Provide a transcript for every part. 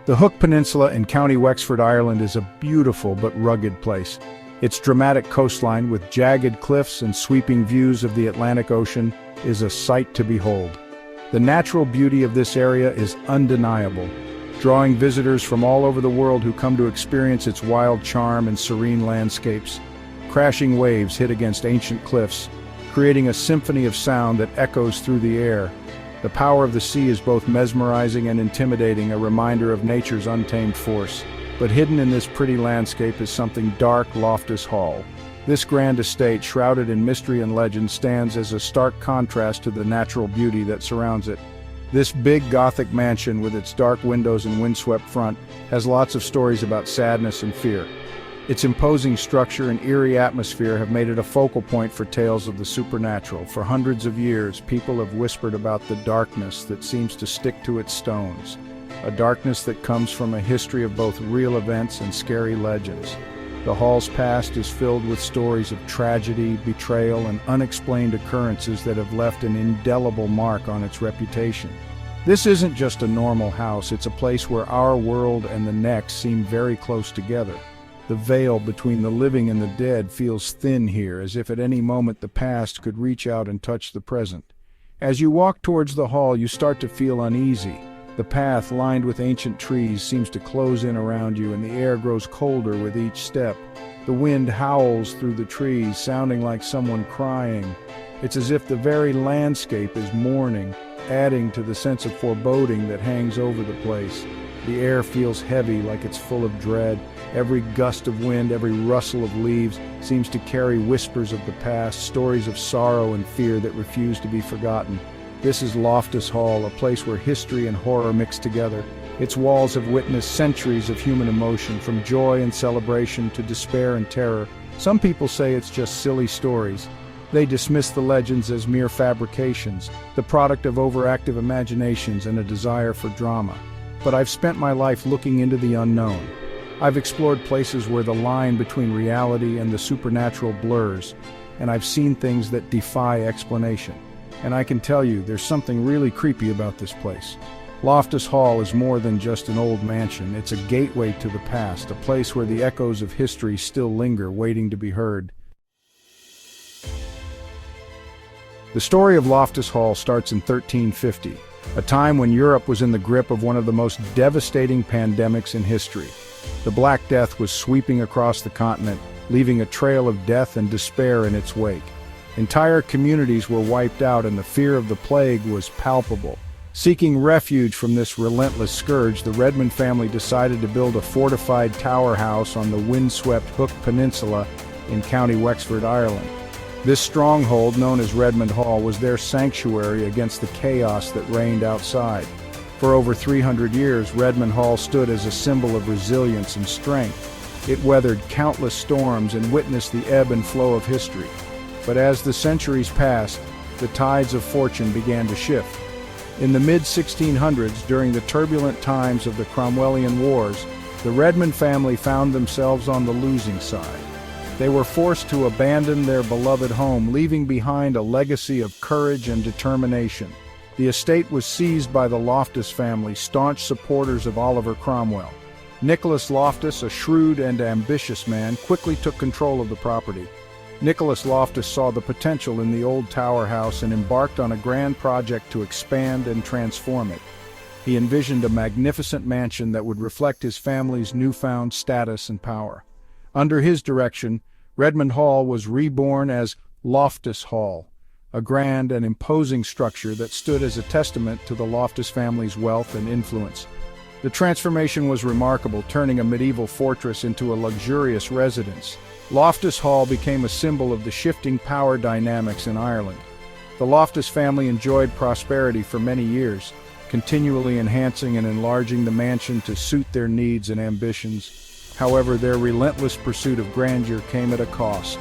The Hook Peninsula in County Wexford, Ireland is a beautiful but rugged place. Its dramatic coastline with jagged cliffs and sweeping views of the Atlantic Ocean is a sight to behold. The natural beauty of this area is undeniable, drawing visitors from all over the world who come to experience its wild charm and serene landscapes. Crashing waves hit against ancient cliffs, creating a symphony of sound that echoes through the air. The power of the sea is both mesmerizing and intimidating, a reminder of nature's untamed force. But hidden in this pretty landscape is something dark: Loftus Hall. This grand estate, shrouded in mystery and legend, stands as a stark contrast to the natural beauty that surrounds it. This big Gothic mansion with its dark windows and windswept front has lots of stories about sadness and fear. Its imposing structure and eerie atmosphere have made it a focal point for tales of the supernatural. For hundreds of years, people have whispered about the darkness that seems to stick to its stones, a darkness that comes from a history of both real events and scary legends. The hall's past is filled with stories of tragedy, betrayal, and unexplained occurrences that have left an indelible mark on its reputation. This isn't just a normal house, it's a place where our world and the next seem very close together. The veil between the living and the dead feels thin here, as if at any moment the past could reach out and touch the present. As you walk towards the hall, you start to feel uneasy. The path, lined with ancient trees, seems to close in around you, and the air grows colder with each step. The wind howls through the trees, sounding like someone crying. It's as if the very landscape is mourning, adding to the sense of foreboding that hangs over the place. The air feels heavy, like it's full of dread. Every gust of wind, every rustle of leaves seems to carry whispers of the past, stories of sorrow and fear that refuse to be forgotten. This is Loftus Hall, a place where history and horror mix together. Its walls have witnessed centuries of human emotion, from joy and celebration to despair and terror. Some people say it's just silly stories. They dismiss the legends as mere fabrications, the product of overactive imaginations and a desire for drama. But I've spent my life looking into the unknown. I've explored places where the line between reality and the supernatural blurs, and I've seen things that defy explanation. And I can tell you, there's something really creepy about this place. Loftus Hall is more than just an old mansion. It's a gateway to the past, a place where the echoes of history still linger, waiting to be heard. The story of Loftus Hall starts in 1350, a time when Europe was in the grip of one of the most devastating pandemics in history. The Black Death was sweeping across the continent, leaving a trail of death and despair in its wake. Entire communities were wiped out, and the fear of the plague was palpable. Seeking refuge from this relentless scourge, the Redmond family decided to build a fortified tower house on the windswept Hook Peninsula in County Wexford, Ireland. This stronghold, known as Redmond Hall, was their sanctuary against the chaos that reigned outside. For over 300 years, Redmond Hall stood as a symbol of resilience and strength. It weathered countless storms and witnessed the ebb and flow of history. But as the centuries passed, the tides of fortune began to shift. In the mid-1600s, during the turbulent times of the Cromwellian Wars, the Redmond family found themselves on the losing side. They were forced to abandon their beloved home, leaving behind a legacy of courage and determination. The estate was seized by the Loftus family, staunch supporters of Oliver Cromwell. Nicholas Loftus, a shrewd and ambitious man, quickly took control of the property. Nicholas Loftus saw the potential in the old tower house and embarked on a grand project to expand and transform it. He envisioned a magnificent mansion that would reflect his family's newfound status and power. Under his direction, Redmond Hall was reborn as Loftus Hall, a grand and imposing structure that stood as a testament to the Loftus family's wealth and influence. The transformation was remarkable, turning a medieval fortress into a luxurious residence. Loftus Hall became a symbol of the shifting power dynamics in Ireland. The Loftus family enjoyed prosperity for many years, continually enhancing and enlarging the mansion to suit their needs and ambitions. However, their relentless pursuit of grandeur came at a cost.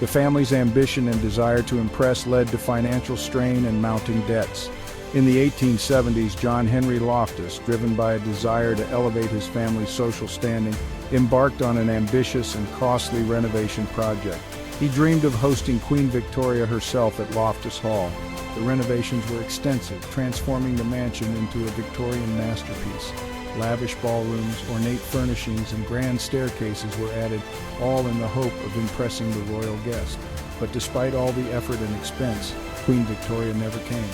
The family's ambition and desire to impress led to financial strain and mounting debts. In the 1870s, John Henry Loftus, driven by a desire to elevate his family's social standing, embarked on an ambitious and costly renovation project. He dreamed of hosting Queen Victoria herself at Loftus Hall. The renovations were extensive, transforming the mansion into a Victorian masterpiece. Lavish ballrooms, ornate furnishings, and grand staircases were added, all in the hope of impressing the royal guest. But despite all the effort and expense, Queen Victoria never came.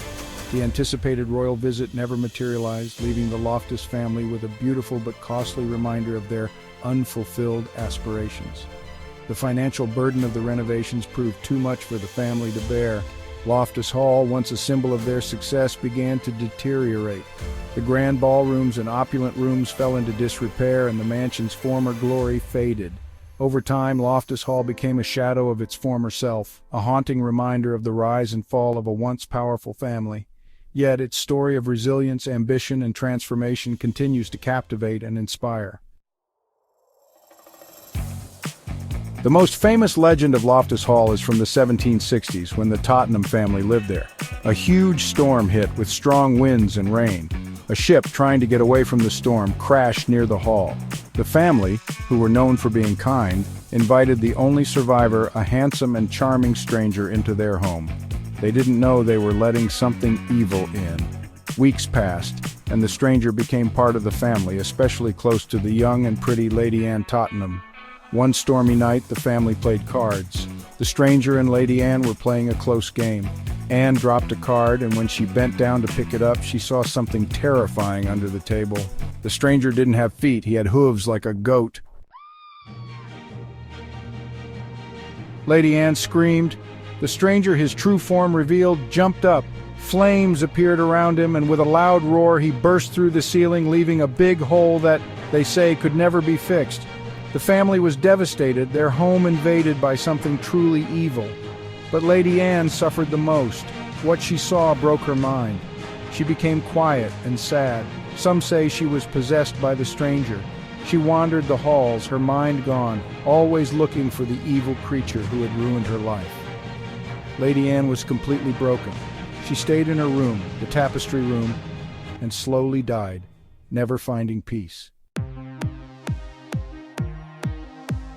The anticipated royal visit never materialized, leaving the Loftus family with a beautiful but costly reminder of their unfulfilled aspirations. The financial burden of the renovations proved too much for the family to bear. Loftus Hall, once a symbol of their success, began to deteriorate. The grand ballrooms and opulent rooms fell into disrepair, and the mansion's former glory faded. Over time, Loftus Hall became a shadow of its former self, a haunting reminder of the rise and fall of a once powerful family. Yet its story of resilience, ambition, and transformation continues to captivate and inspire. The most famous legend of Loftus Hall is from the 1760s, when the Tottenham family lived there. A huge storm hit with strong winds and rain. A ship trying to get away from the storm crashed near the hall. The family, who were known for being kind, invited the only survivor, a handsome and charming stranger, into their home. They didn't know they were letting something evil in. Weeks passed, and the stranger became part of the family, especially close to the young and pretty Lady Anne Tottenham. One stormy night, the family played cards. The stranger and Lady Anne were playing a close game. Anne dropped a card, and when she bent down to pick it up, she saw something terrifying under the table. The stranger didn't have feet, he had hooves like a goat. Lady Anne screamed. The stranger, his true form revealed, jumped up. Flames appeared around him, and with a loud roar, he burst through the ceiling, leaving a big hole that, they say, could never be fixed. The family was devastated, their home invaded by something truly evil. But Lady Anne suffered the most. What she saw broke her mind. She became quiet and sad. Some say she was possessed by the stranger. She wandered the halls, her mind gone, always looking for the evil creature who had ruined her life. Lady Anne was completely broken. She stayed in her room, the tapestry room, and slowly died, never finding peace.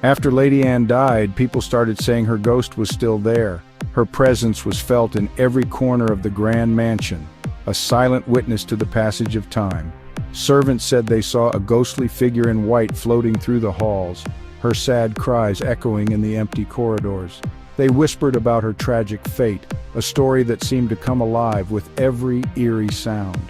After Lady Anne died, people started saying her ghost was still there. Her presence was felt in every corner of the grand mansion, a silent witness to the passage of time. Servants said they saw a ghostly figure in white floating through the halls, her sad cries echoing in the empty corridors. They whispered about her tragic fate, a story that seemed to come alive with every eerie sound.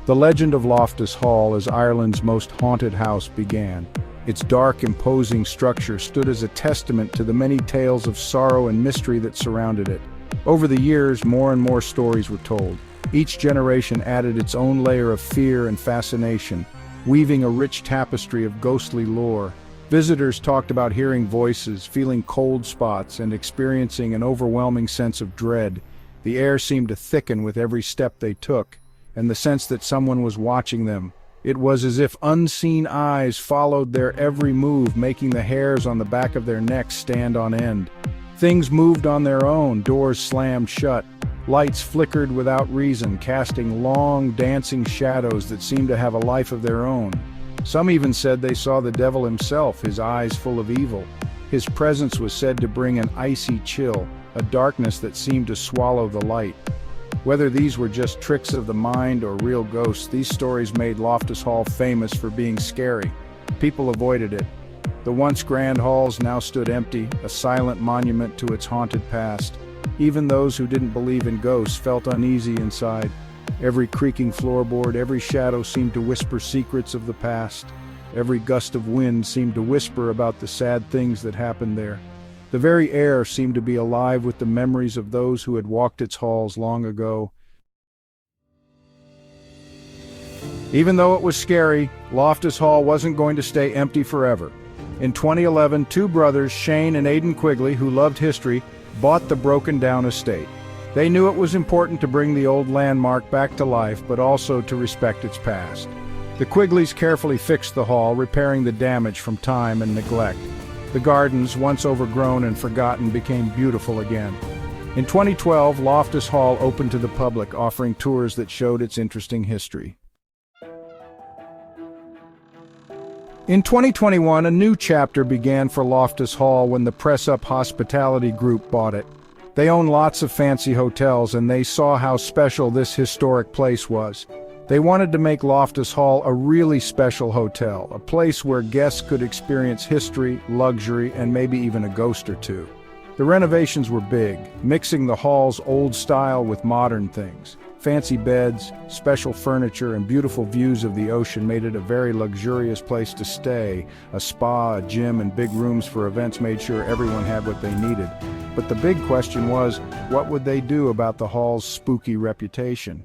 The legend of Loftus Hall as Ireland's most haunted house began. Its dark, imposing structure stood as a testament to the many tales of sorrow and mystery that surrounded it. Over the years, more and more stories were told. Each generation added its own layer of fear and fascination, weaving a rich tapestry of ghostly lore. Visitors talked about hearing voices, feeling cold spots, and experiencing an overwhelming sense of dread. The air seemed to thicken with every step they took, and the sense that someone was watching them. It was as if unseen eyes followed their every move, making the hairs on the back of their necks stand on end. Things moved on their own, doors slammed shut, lights flickered without reason, casting long, dancing shadows that seemed to have a life of their own. Some even said they saw the devil himself, his eyes full of evil. His presence was said to bring an icy chill, a darkness that seemed to swallow the light. Whether these were just tricks of the mind or real ghosts, these stories made Loftus Hall famous for being scary. People avoided it. The once grand halls now stood empty, a silent monument to its haunted past. Even those who didn't believe in ghosts felt uneasy inside. Every creaking floorboard, every shadow seemed to whisper secrets of the past. Every gust of wind seemed to whisper about the sad things that happened there. The very air seemed to be alive with the memories of those who had walked its halls long ago. Even though it was scary, Loftus Hall wasn't going to stay empty forever. In 2011, two brothers, Shane and Aidan Quigley, who loved history, bought the broken-down estate. They knew it was important to bring the old landmark back to life, but also to respect its past. The Quigleys carefully fixed the hall, repairing the damage from time and neglect. The gardens, once overgrown and forgotten, became beautiful again. In 2012, Loftus Hall opened to the public, offering tours that showed its interesting history. In 2021, a new chapter began for Loftus Hall when the Press Up Hospitality Group bought it. They own lots of fancy hotels, and they saw how special this historic place was. They wanted to make Loftus Hall a really special hotel, a place where guests could experience history, luxury, and maybe even a ghost or two. The renovations were big, mixing the hall's old style with modern things. Fancy beds, special furniture, and beautiful views of the ocean made it a very luxurious place to stay. A spa, a gym, and big rooms for events made sure everyone had what they needed. But the big question was, what would they do about the hall's spooky reputation?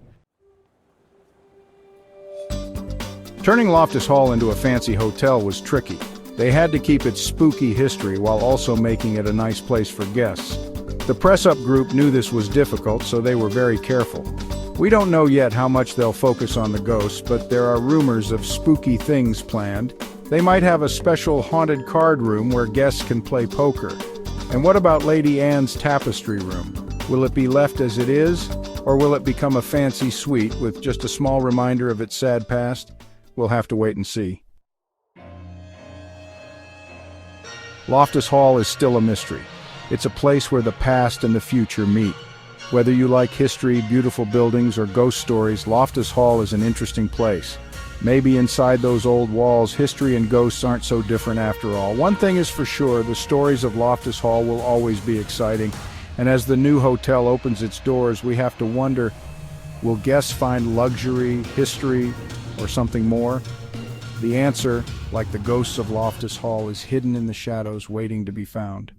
Turning Loftus Hall into a fancy hotel was tricky. They had to keep its spooky history while also making it a nice place for guests. The press-up group knew this was difficult, so they were very careful. We don't know yet how much they'll focus on the ghosts, but there are rumors of spooky things planned. They might have a special haunted card room where guests can play poker. And what about Lady Anne's tapestry room? Will it be left as it is, or will it become a fancy suite with just a small reminder of its sad past? We'll have to wait and see. Loftus Hall is still a mystery. It's a place where the past and the future meet. Whether you like history, beautiful buildings, or ghost stories, Loftus Hall is an interesting place. Maybe inside those old walls, history and ghosts aren't so different after all. One thing is for sure, the stories of Loftus Hall will always be exciting. And as the new hotel opens its doors, we have to wonder, will guests find luxury, history, or something more? The answer, like the ghosts of Loftus Hall, is hidden in the shadows waiting to be found.